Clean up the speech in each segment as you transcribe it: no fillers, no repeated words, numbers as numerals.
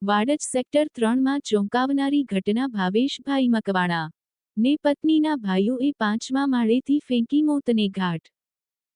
Vadaj sector 3માં ચોંકાવનારી ઘટના ભાવેશભાઈ મકવાણા ને પત્નીના ભાઈઓએ 5મા માળેથી ફેંકી મોતને ઘાટ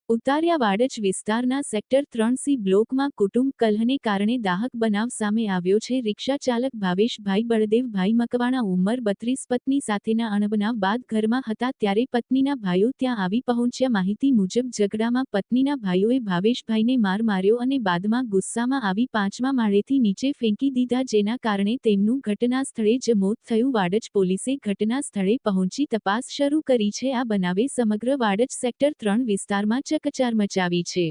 ઉતાર્યા. વાડજ વિસ્તારના સેક્ટર 3C બ્લોકમાં કુટુંબ કલહને કારણે દાહક બનાવ સામે આવ્યો છે. રિક્ષા ચાલક ભાવેશભાઈ બળદેવભાઈ મકવાણા ઉંમર 32 પત્ની સાથેના અણબનાવ બાદ ઘરમાં હતા ત્યારે પત્નીના ભાઈઓ ત્યાં આવી પહોંચ્યા. માહિતી મુજબ ઝઘડામાં પત્નીના ભાઈઓએ ભાવેશભાઈને માર માર્યો અને બાદમાં ગુસ્સામાં આવી 5મા માળેથી નીચે ફેંકી દીધા, જેના કારણે તેમનું ઘટના સ્થળે જ મોત થયું. વાડજ પોલીસે ઘટના સ્થળે પહોંચી તપાસ શરૂ કરી છે. આ બનાવે સમગ્ર વાડજ સેક્ટર 3 વિસ્તારમાં ચકચાર મચાવી છે.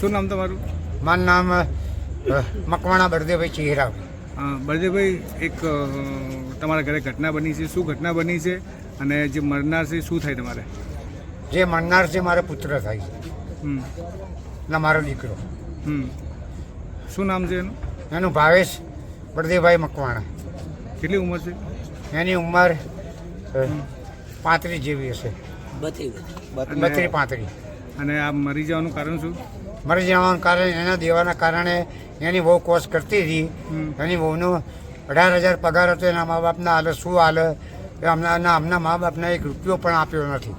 શું નામ તમારું? મારું નામ મકવાણા બળદેવભાઈ ચહેરા. બળદેવભાઈ, એક તમારા ઘરે ઘટના બની છે. શું ઘટના બની છે અને જે મરનાર છે શું થાય તમારે? જે મરનાર છે મારો પુત્ર થાય છે ને મારો દીકરો. શું નામ છે એનું? એનું ભાવેશ બળદેવભાઈ મકવાણા. કેટલી ઉંમર છે એની ઉંમર 35 જેવી હશે, 32-35. અને આ મરી જવાનું કારણ શું? મરી જવાનું કારણ એના દેવાના કારણે એની બહુ કોશ કરતી હતી. એની બહુનો 18,000 પગાર હતો. એના મા બાપના હાલે શું હાલે અમના મા બાપને 1 રૂપિયો પણ આપ્યો નથી.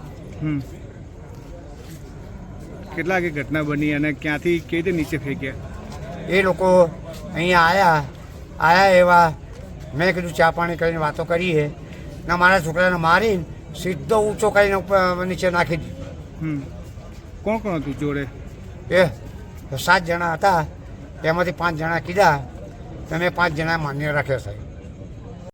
કેટલા વાગે ઘટના બની અને ક્યાંથી કેવી રીતે નીચે ફેંક્યા? એ લોકો અહીંયા આયા એવા મેં કીધું ચા પાણી કરીને વાતો કરીએ ને મારા છોકરાને મારીને સીધો ઊંચો કરીને નીચે નાખી દીધું. કોણ કોણ હતું જોડે? એ 7 જણા હતા. એમાંથી 5 જણા કીધા, તમે 5 જણા માન્ય રાખ્યા સાહેબ.